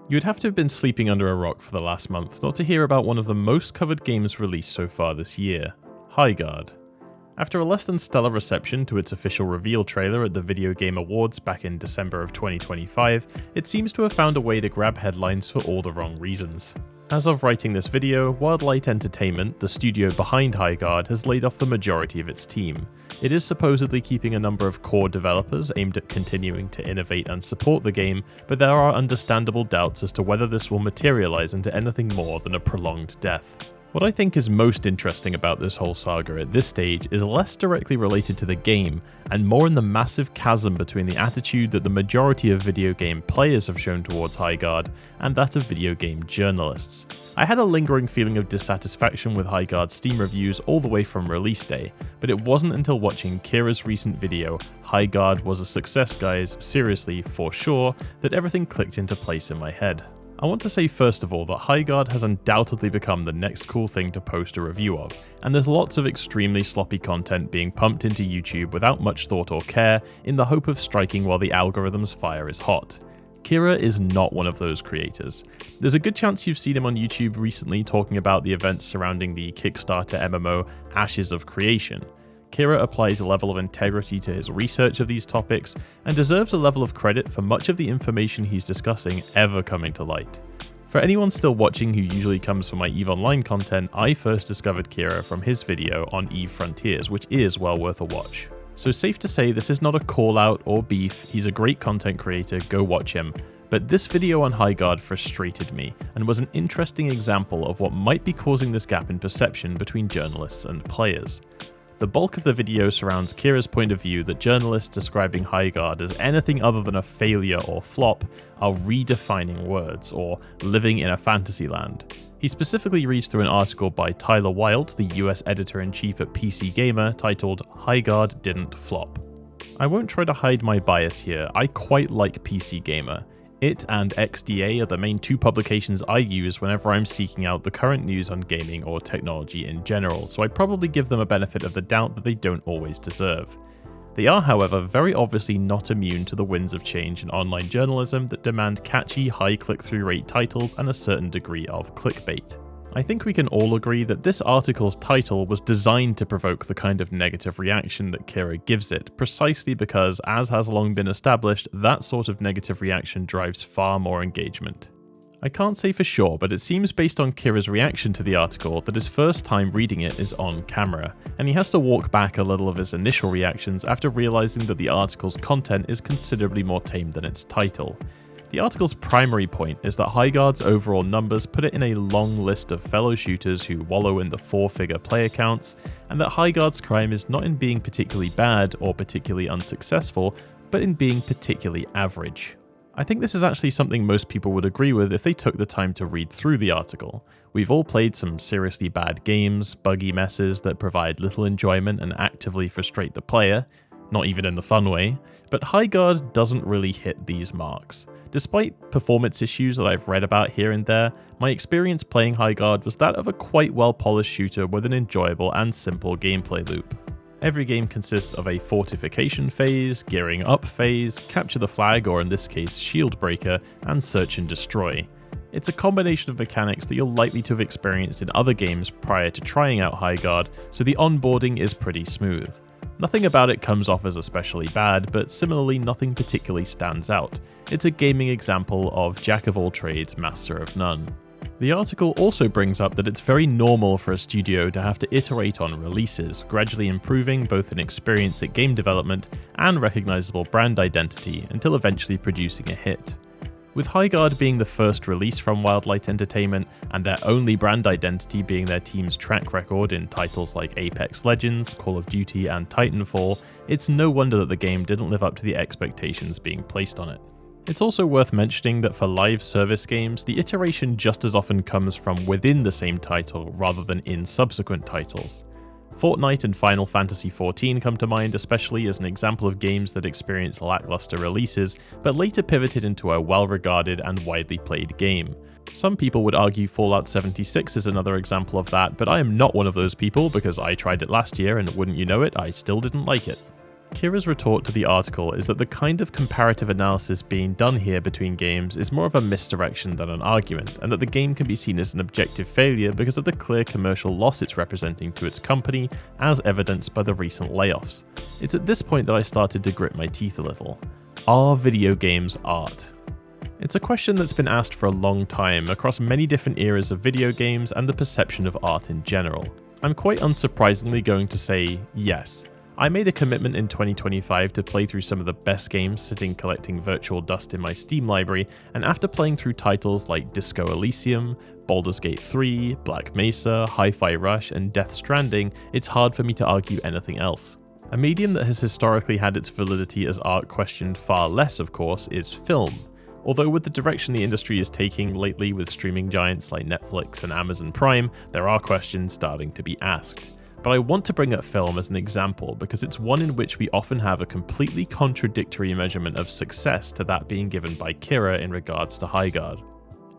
You'd have to have been sleeping under a rock for the last month not to hear about one of the most covered games released so far this year, Highguard. After a less than stellar reception to its official reveal trailer at the Video Game Awards back in December of 2025, it seems to have found a way to grab headlines for all the wrong reasons. As of writing this video, Wildlight Entertainment, the studio behind Highguard, has laid off the majority of its team. It is supposedly keeping a number of core developers aimed at continuing to innovate and support the game, but there are understandable doubts as to whether this will materialize into anything more than a prolonged death. What I think is most interesting about this whole saga at this stage is less directly related to the game, and more in the massive chasm between the attitude that the majority of video game players have shown towards Highguard and that of video game journalists. I had a lingering feeling of dissatisfaction with Highguard's Steam reviews all the way from release day, but it wasn't until watching Kira's recent video, Highguard was a success guys, seriously, for sure, that everything clicked into place in my head. I want to say first of all that Highguard has undoubtedly become the next cool thing to post a review of, and there's lots of extremely sloppy content being pumped into YouTube without much thought or care in the hope of striking while the algorithm's fire is hot. Kira is not one of those creators. There's a good chance you've seen him on YouTube recently talking about the events surrounding the Kickstarter MMO Ashes of Creation. Kira applies a level of integrity to his research of these topics and deserves a level of credit for much of the information he's discussing ever coming to light. For anyone still watching who usually comes for my EVE Online content, I first discovered Kira from his video on EVE Frontiers, which is well worth a watch. So safe to say this is not a call out or beef, he's a great content creator, go watch him. But this video on Highguard frustrated me, and was an interesting example of what might be causing this gap in perception between journalists and players. The bulk of the video surrounds Kira's point of view that journalists describing Highguard as anything other than a failure or flop are redefining words, or living in a fantasy land. He specifically reads through an article by Tyler Wilde, the US editor-in-chief at PC Gamer, titled "Highguard Didn't Flop." I won't try to hide my bias here, I quite like PC Gamer. It and XDA are the main two publications I use whenever I'm seeking out the current news on gaming or technology in general, so I probably give them a benefit of the doubt that they don't always deserve. They are, however, very obviously not immune to the winds of change in online journalism that demand catchy, high click-through rate titles and a certain degree of clickbait. I think we can all agree that this article's title was designed to provoke the kind of negative reaction that Kira gives it, precisely because, as has long been established, that sort of negative reaction drives far more engagement. I can't say for sure, but it seems based on Kira's reaction to the article that his first time reading it is on camera, and he has to walk back a little of his initial reactions after realizing that the article's content is considerably more tame than its title. The article's primary point is that Highguard's overall numbers put it in a long list of fellow shooters who wallow in the four-figure player counts, and that Highguard's crime is not in being particularly bad or particularly unsuccessful, but in being particularly average. I think this is actually something most people would agree with if they took the time to read through the article. We've all played some seriously bad games, buggy messes that provide little enjoyment and actively frustrate the player, not even in the fun way, but Highguard doesn't really hit these marks. Despite performance issues that I've read about here and there, my experience playing Highguard was that of a quite well-polished shooter with an enjoyable and simple gameplay loop. Every game consists of a fortification phase, gearing up phase, capture the flag, or in this case shield breaker, and search and destroy. It's a combination of mechanics that you're likely to have experienced in other games prior to trying out Highguard, so the onboarding is pretty smooth. Nothing about it comes off as especially bad, but similarly nothing particularly stands out. It's a gaming example of jack of all trades, master of none. The article also brings up that it's very normal for a studio to have to iterate on releases, gradually improving both in experience at game development and recognizable brand identity until eventually producing a hit. With Highguard being the first release from Wildlight Entertainment, and their only brand identity being their team's track record in titles like Apex Legends, Call of Duty, and Titanfall, it's no wonder that the game didn't live up to the expectations being placed on it. It's also worth mentioning that for live service games, the iteration just as often comes from within the same title rather than in subsequent titles. Fortnite and Final Fantasy XIV come to mind, especially as an example of games that experienced lackluster releases, but later pivoted into a well-regarded and widely played game. Some people would argue Fallout 76 is another example of that, but I am not one of those people because I tried it last year and wouldn't you know it, I still didn't like it. Kira's retort to the article is that the kind of comparative analysis being done here between games is more of a misdirection than an argument, and that the game can be seen as an objective failure because of the clear commercial loss it's representing to its company, as evidenced by the recent layoffs. It's at this point that I started to grit my teeth a little. Are video games art? It's a question that's been asked for a long time across many different eras of video games and the perception of art in general. I'm quite unsurprisingly going to say yes. I made a commitment in 2025 to play through some of the best games sitting collecting virtual dust in my Steam library, and after playing through titles like Disco Elysium, Baldur's Gate 3, Black Mesa, Hi-Fi Rush, and Death Stranding, it's hard for me to argue anything else. A medium that has historically had its validity as art questioned far less, of course, is film. Although with the direction the industry is taking lately with streaming giants like Netflix and Amazon Prime, there are questions starting to be asked. But I want to bring up film as an example because it's one in which we often have a completely contradictory measurement of success to that being given by Kira in regards to Highguard.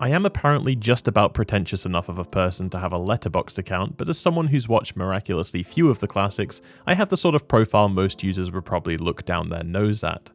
I am apparently just about pretentious enough of a person to have a Letterboxd account, but as someone who's watched miraculously few of the classics, I have the sort of profile most users would probably look down their nose at.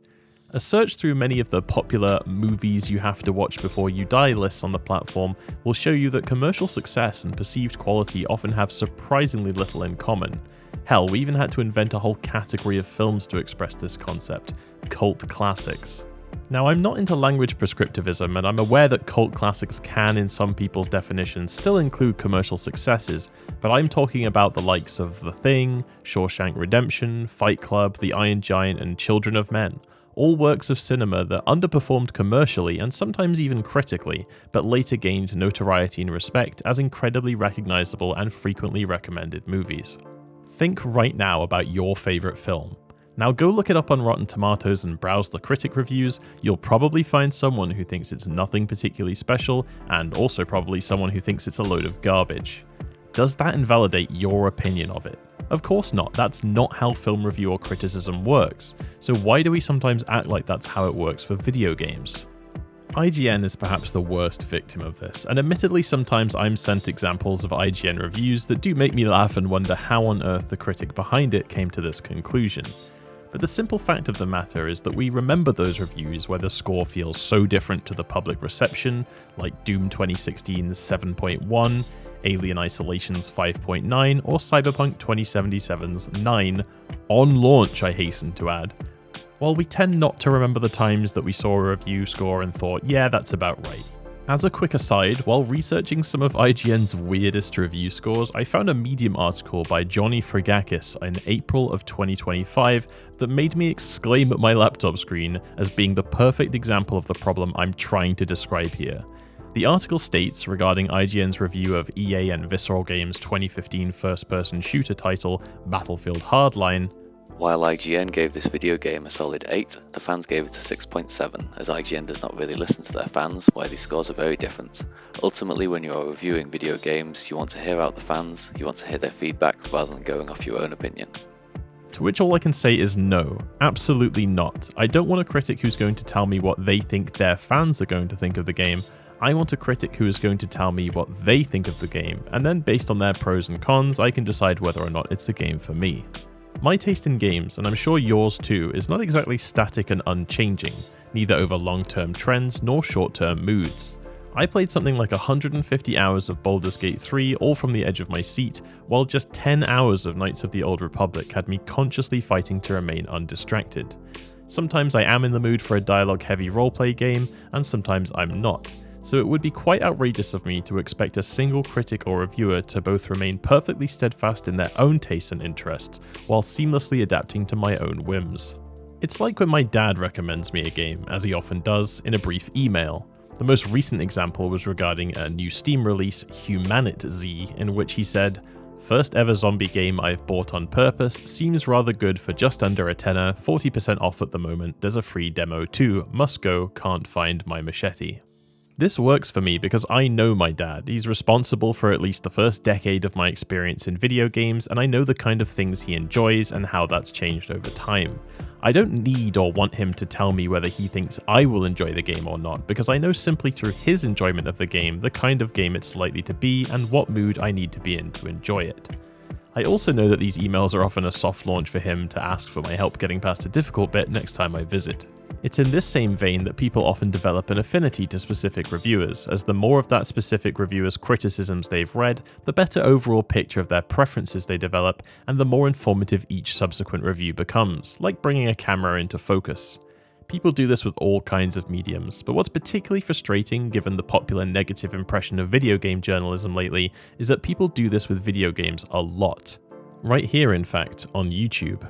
A search through many of the popular movies you have to watch before you die lists on the platform will show you that commercial success and perceived quality often have surprisingly little in common. Hell, we even had to invent a whole category of films to express this concept: cult classics. Now, I'm not into language prescriptivism, and I'm aware that cult classics can, in some people's definitions, still include commercial successes, but I'm talking about the likes of The Thing, Shawshank Redemption, Fight Club, The Iron Giant, and Children of Men. All works of cinema that underperformed commercially and sometimes even critically, but later gained notoriety and respect as incredibly recognizable and frequently recommended movies. Think right now about your favorite film. Now go look it up on Rotten Tomatoes and browse the critic reviews. You'll probably find someone who thinks it's nothing particularly special, and also probably someone who thinks it's a load of garbage. Does that invalidate your opinion of it? Of course not, that's not how film review or criticism works, so why do we sometimes act like that's how it works for video games? IGN is perhaps the worst victim of this, and admittedly sometimes I'm sent examples of IGN reviews that do make me laugh and wonder how on earth the critic behind it came to this conclusion. But the simple fact of the matter is that we remember those reviews where the score feels so different to the public reception, like Doom 2016's 7.1, Alien Isolation's 5.9, or Cyberpunk 2077's 9, on launch, I hasten to add. While we tend not to remember the times that we saw a review score and thought, yeah, that's about right. As a quick aside, while researching some of IGN's weirdest review scores, I found a Medium article by Johnny Frigakis in April of 2025 that made me exclaim at my laptop screen as being the perfect example of the problem I'm trying to describe here. The article states regarding IGN's review of EA and Visceral Games' 2015 first-person shooter title, Battlefield Hardline, while IGN gave this video game a solid 8, the fans gave it a 6.7, as IGN does not really listen to their fans, why these scores are very different. Ultimately, when you are reviewing video games, you want to hear out the fans, you want to hear their feedback rather than going off your own opinion. To which all I can say is no, absolutely not. I don't want a critic who's going to tell me what they think their fans are going to think of the game. I want a critic who is going to tell me what they think of the game, and then based on their pros and cons, I can decide whether or not it's a game for me. My taste in games, and I'm sure yours too, is not exactly static and unchanging, neither over long-term trends nor short-term moods. I played something like 150 hours of Baldur's Gate 3 all from the edge of my seat, while just 10 hours of Knights of the Old Republic had me consciously fighting to remain undistracted. Sometimes I am in the mood for a dialogue-heavy roleplay game, and sometimes I'm not. So it would be quite outrageous of me to expect a single critic or reviewer to both remain perfectly steadfast in their own tastes and interests, while seamlessly adapting to my own whims. It's like when my dad recommends me a game, as he often does, in a brief email. The most recent example was regarding a new Steam release, Humanit-Z, in which he said, "First ever zombie game I've bought on purpose, seems rather good for just under a tenner, 40% off at the moment, there's a free demo too, must go, can't find my machete." This works for me because I know my dad. He's responsible for at least the first decade of my experience in video games, and I know the kind of things he enjoys and how that's changed over time. I don't need or want him to tell me whether he thinks I will enjoy the game or not, because I know simply through his enjoyment of the game the kind of game it's likely to be and what mood I need to be in to enjoy it. I also know that these emails are often a soft launch for him to ask for my help getting past a difficult bit next time I visit. It's in this same vein that people often develop an affinity to specific reviewers, as the more of that specific reviewer's criticisms they've read, the better overall picture of their preferences they develop, and the more informative each subsequent review becomes, like bringing a camera into focus. People do this with all kinds of mediums, but what's particularly frustrating given the popular negative impression of video game journalism lately is that people do this with video games a lot. Right here, in fact, on YouTube.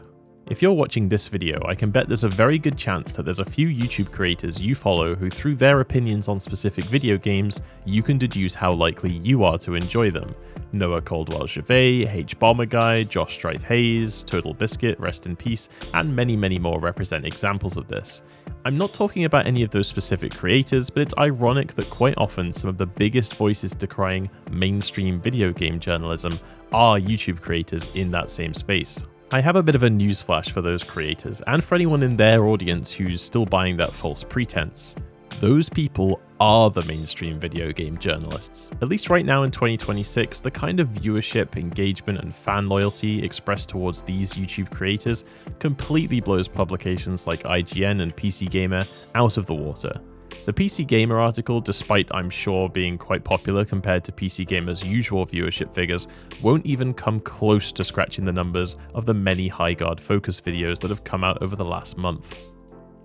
If you're watching this video, I can bet there's a very good chance that there's a few YouTube creators you follow who, through their opinions on specific video games, you can deduce how likely you are to enjoy them. Noah Caldwell-Gervais, H-Bomber Josh Strife-Hayes, Total Biscuit, rest in peace, and many more represent examples of this. I'm not talking about any of those specific creators, but it's ironic that quite often some of the biggest voices decrying mainstream video game journalism are YouTube creators in that same space. I have a bit of a newsflash for those creators, and for anyone in their audience who's still buying that false pretense. Those people are the mainstream video game journalists. At least right now in 2026, the kind of viewership, engagement, and fan loyalty expressed towards these YouTube creators completely blows publications like IGN and PC Gamer out of the water. The PC Gamer article, despite I'm sure being quite popular compared to PC Gamer's usual viewership figures, won't even come close to scratching the numbers of the many Highguard focus videos that have come out over the last month.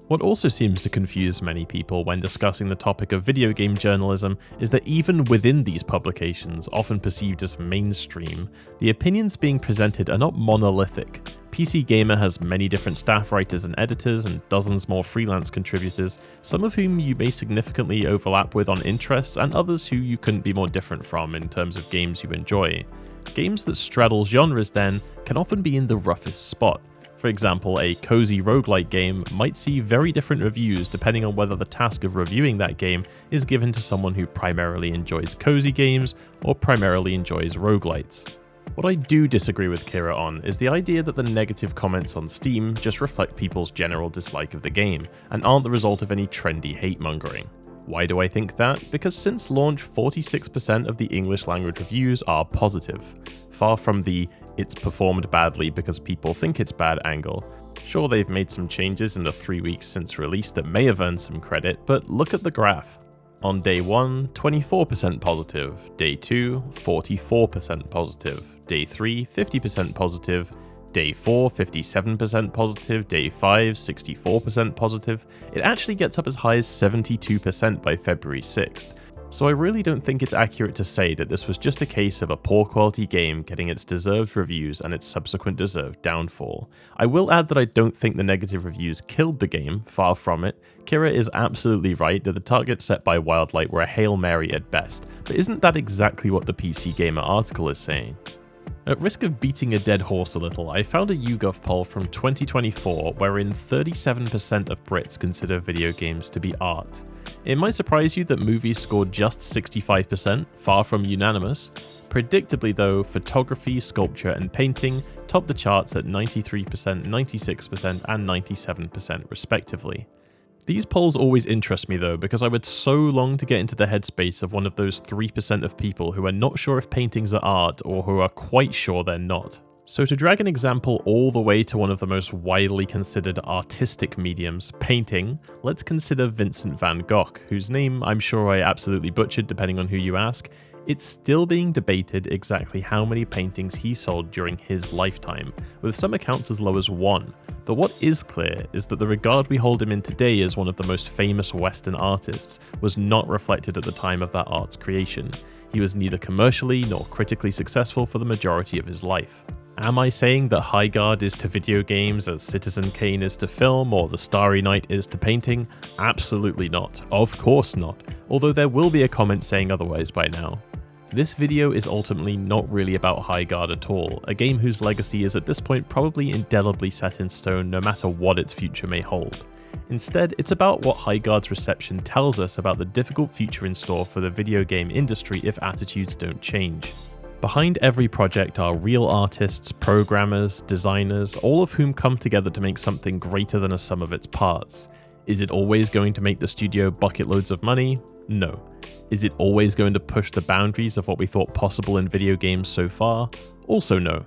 What also seems to confuse many people when discussing the topic of video game journalism is that even within these publications, often perceived as mainstream, the opinions being presented are not monolithic. PC Gamer has many different staff writers and editors and dozens more freelance contributors, some of whom you may significantly overlap with on interests and others who you couldn't be more different from in terms of games you enjoy. Games that straddle genres then can often be in the roughest spot. For example, a cozy roguelike game might see very different reviews depending on whether the task of reviewing that game is given to someone who primarily enjoys cozy games or primarily enjoys roguelites. What I do disagree with Kira on is the idea that the negative comments on Steam just reflect people's general dislike of the game, and aren't the result of any trendy hate-mongering. Why do I think that? Because since launch, 46% of the English language reviews are positive, far from the "it's performed badly because people think it's bad" angle. Sure, they've made some changes in the 3 weeks since release that may have earned some credit, but look at the graph. On day 1, 24% positive, day 2, 44% positive, day 3, 50% positive, day 4, 57% positive, day 5, 64% positive. It actually gets up as high as 72% by February 6th. So I really don't think it's accurate to say that this was just a case of a poor quality game getting its deserved reviews and its subsequent deserved downfall. I will add that I don't think the negative reviews killed the game, far from it. Kira is absolutely right that the targets set by Wildlight were a Hail Mary at best, but isn't that exactly what the PC Gamer article is saying? At risk of beating a dead horse a little, I found a YouGov poll from 2024 wherein 37% of Brits consider video games to be art. It might surprise you that movies scored just 65%, far from unanimous. Predictably though, photography, sculpture and painting topped the charts at 93%, 96% and 97% respectively. These polls always interest me though, because I would so long to get into the headspace of one of those 3% of people who are not sure if paintings are art or who are quite sure they're not. So to drag an example all the way to one of the most widely considered artistic mediums, painting, let's consider Vincent van Gogh, whose name I'm sure I absolutely butchered depending on who you ask. It's still being debated exactly how many paintings he sold during his lifetime, with some accounts as low as 1. But what is clear is that the regard we hold him in today as one of the most famous Western artists was not reflected at the time of that art's creation. He was neither commercially nor critically successful for the majority of his life. Am I saying that Highguard is to video games as Citizen Kane is to film or The Starry Night is to painting? Absolutely not. Of course not. Although there will be a comment saying otherwise by now. This video is ultimately not really about Highguard at all, a game whose legacy is at this point probably indelibly set in stone no matter what its future may hold. Instead, it's about what Highguard's reception tells us about the difficult future in store for the video game industry if attitudes don't change. Behind every project are real artists, programmers, designers, all of whom come together to make something greater than a sum of its parts. Is it always going to make the studio bucket loads of money? No. Is it always going to push the boundaries of what we thought possible in video games so far? Also no.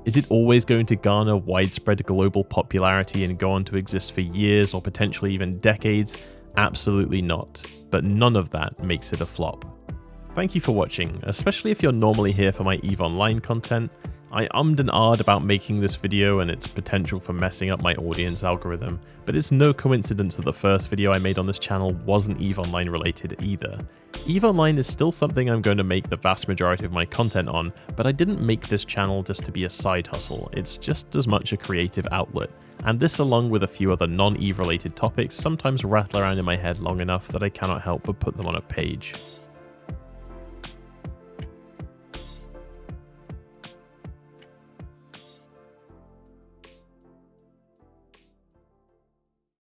Is it always going to garner widespread global popularity and go on to exist for years or potentially even decades? Absolutely not. But none of that makes it a flop. Thank you for watching, especially if you're normally here for my EVE Online content. I ummed and ahed about making this video and its potential for messing up my audience algorithm, but it's no coincidence that the first video I made on this channel wasn't EVE Online related either. EVE Online is still something I'm going to make the vast majority of my content on, but I didn't make this channel just to be a side hustle, it's just as much a creative outlet. And this, along with a few other non-EVE related topics, sometimes rattle around in my head long enough that I cannot help but put them on a page.